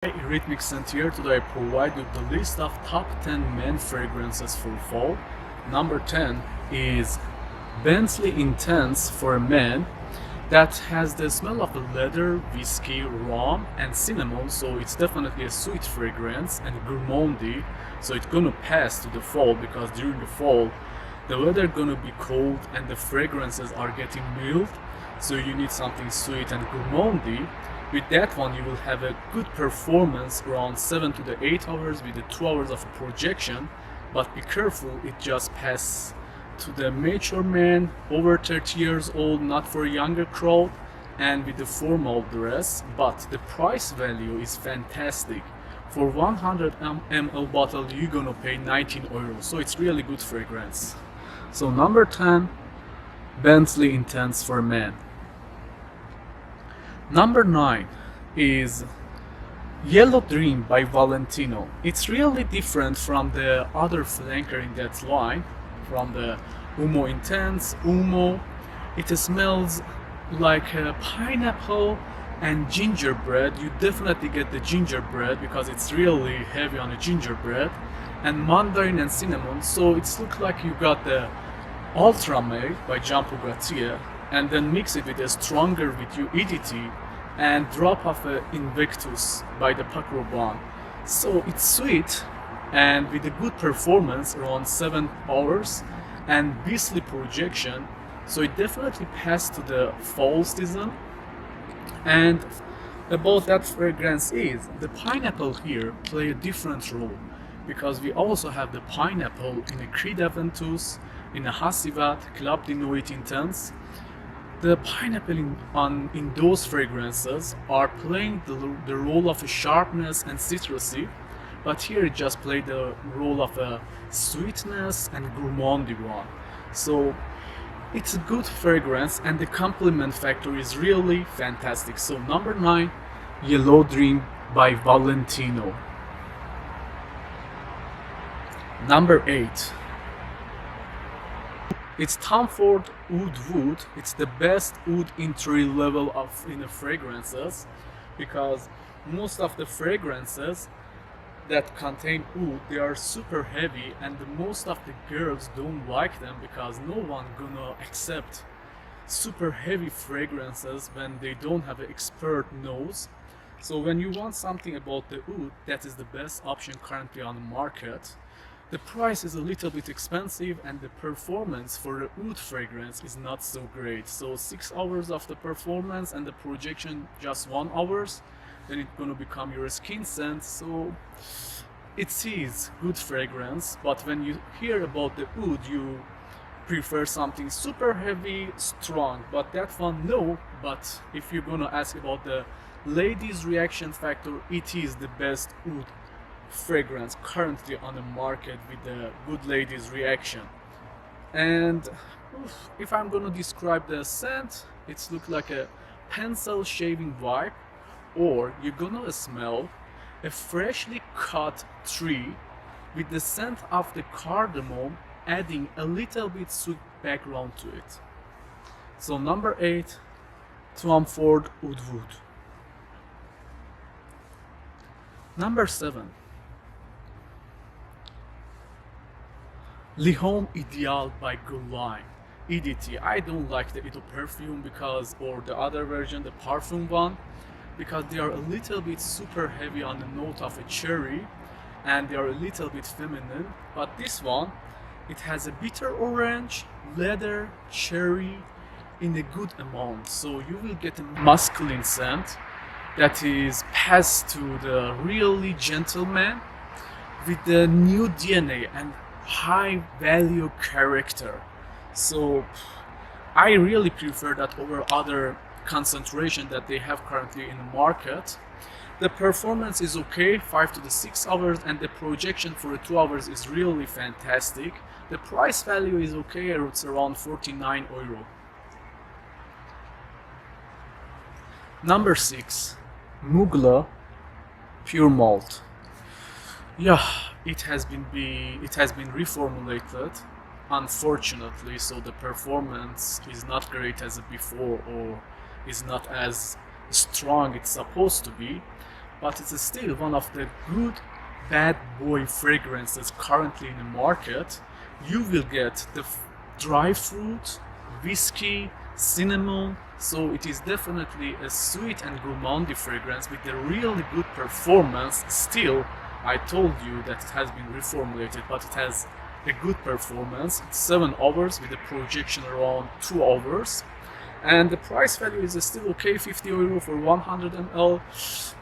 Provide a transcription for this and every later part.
Hey, Rhythmics and here today I provide you the list of top 10 men fragrances for fall. Number 10 is Bentley Intense for men that has the smell of a leather, whiskey, rum and cinnamon, so it's definitely a sweet fragrance and gourmandy, so it's gonna pass to the fall because during the fall the weather gonna be cold and the fragrances are getting mild, so you need something sweet and gourmandy. With that one, you will have a good performance around 7 to the 8 hours with the 2 hours of projection, but be careful, it just passes to the mature man over 30 years old, not for a younger crowd, and with the formal dress, but the price value is fantastic. For 100 ml bottle, you're gonna pay 19 euros, so it's really good fragrance. So number 10, Bentley Intense for men. Number 9 is Yellow Dream by Valentino. It's really different from the other flanker in that line, from the Uomo Intense, Uomo. It smells like pineapple and gingerbread. You definitely get the gingerbread because it's really heavy on the gingerbread, and mandarin and cinnamon. So it's look like you got the Ultra Made by Jean Paul Gaultier, and then mix it with a stronger with Uidity and drop of a Invictus by the Paco Rabanne. So it's sweet and with a good performance around 7 hours and beastly projection, so it definitely passed to the fall season. And about that fragrance is the pineapple here play a different role because we also have the pineapple in a Creed Aventus, in a Hassivat, Club de Nuit Intense. The pineapple in those fragrances are playing the role of a sharpness and citrusy, but here it just played the role of a sweetness and gourmandy one. So it's a good fragrance and the compliment factor is really fantastic. So number 9, Yellow Dream by Valentino. Number 8, it's Tom Ford Oud Wood. It's the best oud entry level of in the fragrances because most of the fragrances that contain oud, they are super heavy and most of the girls don't like them because no one gonna accept super heavy fragrances when they don't have an expert nose. So when you want something about the oud, that is the best option currently on the market. The price is a little bit expensive and the performance for the oud fragrance is not so great. So 6 hours of the performance and the projection just 1 hours, then it's gonna become your skin scent. So it is good fragrance, but when you hear about the oud, you prefer something super heavy, strong, but that one no. But if you're gonna ask about the ladies reaction factor, it is the best oud fragrance currently on the market with the good ladies reaction. And if I'm gonna describe the scent, it's look like a pencil shaving vibe, or you're gonna smell a freshly cut tree with the scent of the cardamom adding a little bit sweet background to it. So number 8, Tom Ford Oud Wood. Number 7, L'Homme Ideal by Guerlain. EDT. I don't like the Eau perfume because, or the other version, the Parfum one, because they are a little bit super heavy on the note of a cherry and they are a little bit feminine. But this one, it has a bitter orange, leather, cherry in a good amount. So you will get a masculine scent that is passed to the really gentleman with the new DNA and high value character. So I really prefer that over other concentration that they have currently in the market. The performance is okay, 5 to the 6 hours, and the projection for the 2 hours is really fantastic. The price value is okay, it's around 49 euro. Number 6, Mugler Pure Malt. Yeah, it has been reformulated, unfortunately, so the performance is not great as before or is not as strong it's supposed to be. but it's still one of the good bad boy fragrances currently in the market. You will get the dry fruit, whiskey, cinnamon, so it is definitely a sweet and gourmandy fragrance with a really good performance. Still, I told you that it has been reformulated, but it has a good performance. It's 7 hours with a projection around 2 hours. And the price value is still okay, €50 for 100 ml.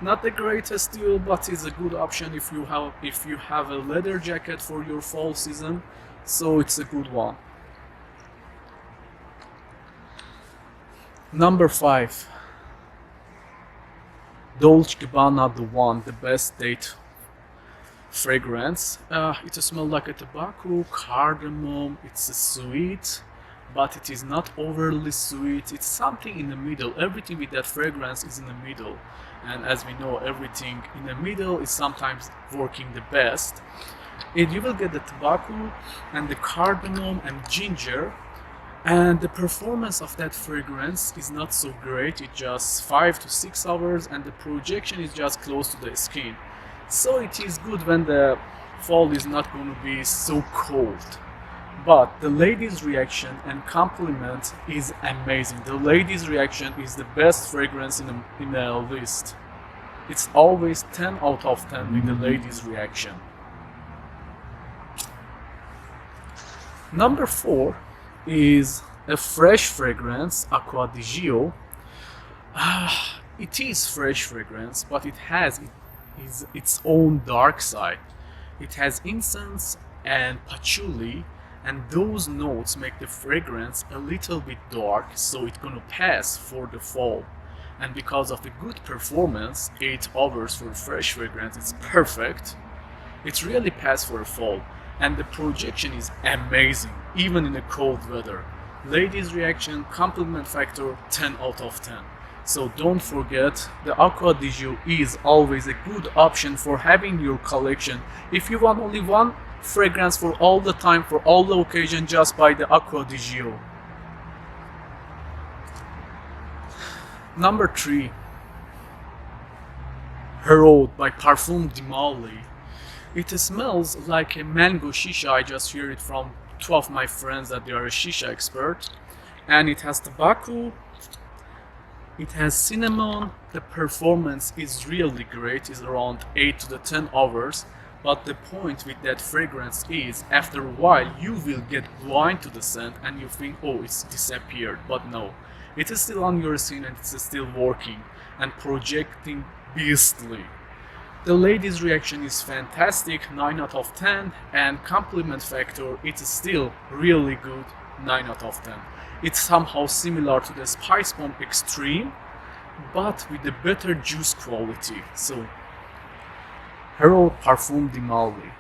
Not the greatest deal, but it's a good option if you have a leather jacket for your fall season. So it's a good one. Number 5, Dolce&Gabbana, the best date fragrance. It smells like a tobacco, cardamom. It's a sweet, but it is not overly sweet. It's something in the middle. Everything with that fragrance is in the middle, and as we know, everything in the middle is sometimes working the best. And you will get the tobacco and the cardamom and ginger, and the performance of that fragrance is not so great. It's just 5 to 6 hours, and the projection is just close to the skin. So it is good when the fall is not going to be so cold. But the ladies' reaction and compliment is amazing. The ladies' reaction is the best fragrance in the list. It's always 10 out of 10 with the ladies' reaction. Number 4 is a fresh fragrance, Acqua di Gio. It is fresh fragrance, but it has its own dark side. It has incense and patchouli, and those notes make the fragrance a little bit dark, so it's gonna pass for the fall. And because of the good performance, 8 hours for fresh fragrance, it's perfect. It's really passed for a fall, and the projection is amazing, even in the cold weather. Ladies' reaction, compliment factor, 10 out of 10. So don't forget, the Acqua di Gio is always a good option for having your collection. If you want only one fragrance for all the time, for all the occasion, just buy the Acqua di Gio. Number 3, Oud by Parfum de Marly. It smells like a mango shisha. I just hear it from 2 of my friends that they are a shisha expert. And it has tobacco, it has cinnamon. The performance is really great, it's around 8 to 10 hours. But the point with that fragrance is, after a while you will get blind to the scent and you think, oh, it's disappeared. But no, it is still on your skin and it's still working and projecting beastly. The ladies' reaction is fantastic, 9 out of 10, and compliment factor, it is still really good, 9 out of 10. It's somehow similar to the Spice Bomb Extreme, but with a better juice quality. So, Oud Parfum de Marly.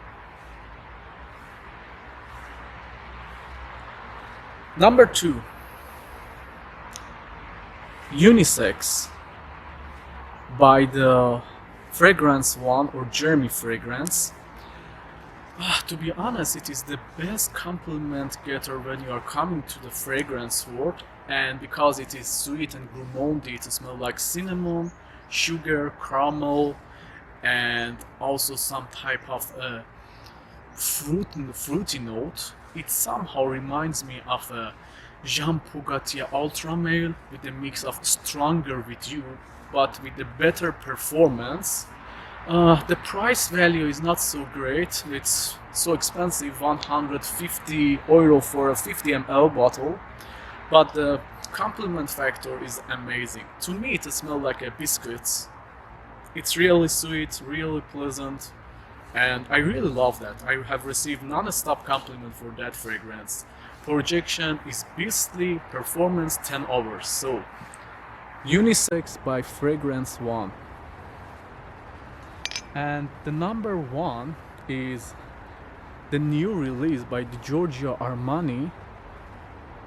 Number 2, Unisex by the Fragrance One or Jeremy Fragrance. To be honest, it is the best compliment getter when you are coming to the fragrance world, and because it is sweet and gourmandy, it smells like cinnamon, sugar, caramel, and also some type of fruity note. It somehow reminds me of a Jean Pugatier Ultra Male with a mix of Stronger With You, but with a better performance. The price value is not so great. It's so expensive, €150 for a 50 ml bottle, but the compliment factor is amazing. To me, it smells like a biscuits. It's really sweet, really pleasant, and I really love that. I have received non-stop compliment for that fragrance. Projection is beastly, performance 10 hours. So, Unisex by Fragrance One. And the number 1 is the new release by Giorgio Armani,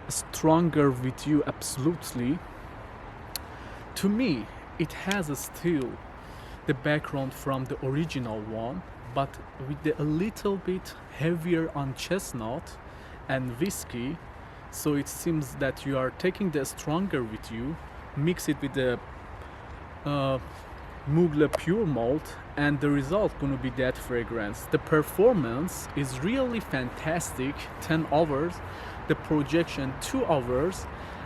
Stronger With You Absolutely. To me, it has still the background from the original one, but with a little bit heavier on chestnut and whiskey. So it seems that you are taking the Stronger With You, mix it with the Mugler pure malt, and the result gonna be that fragrance. The performance is really fantastic, 10 hours, the projection 2 hours,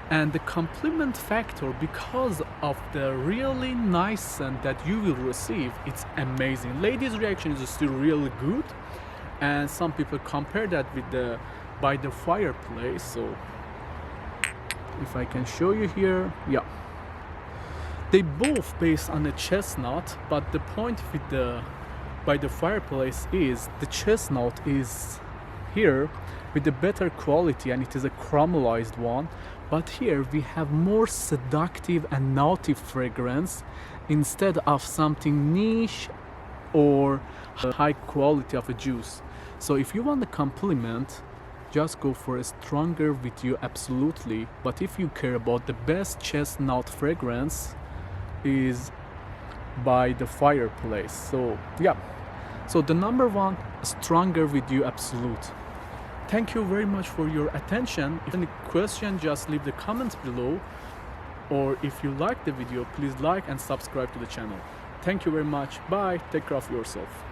and the compliment factor, because of the really nice scent that you will receive, it's amazing. Ladies' reaction is still really good, and some people compare that with the by the fireplace. So if I can show you here, yeah, they both based on the chestnut, but the point with the by the fireplace is the chestnut is here with a better quality, and it is a caramelized one, but here we have more seductive and naughty fragrance instead of something niche or high quality of a juice. So if you want a compliment, just go for a stronger with You Absolutely. But if you care about the best chestnut fragrance, is by the fireplace. So yeah, so the number one, stronger with You Absolute. Thank you very much for your attention. If any question, just leave the comments below, or if you like the video, please like and subscribe to the channel. Thank you very much. Bye. Take care of yourself.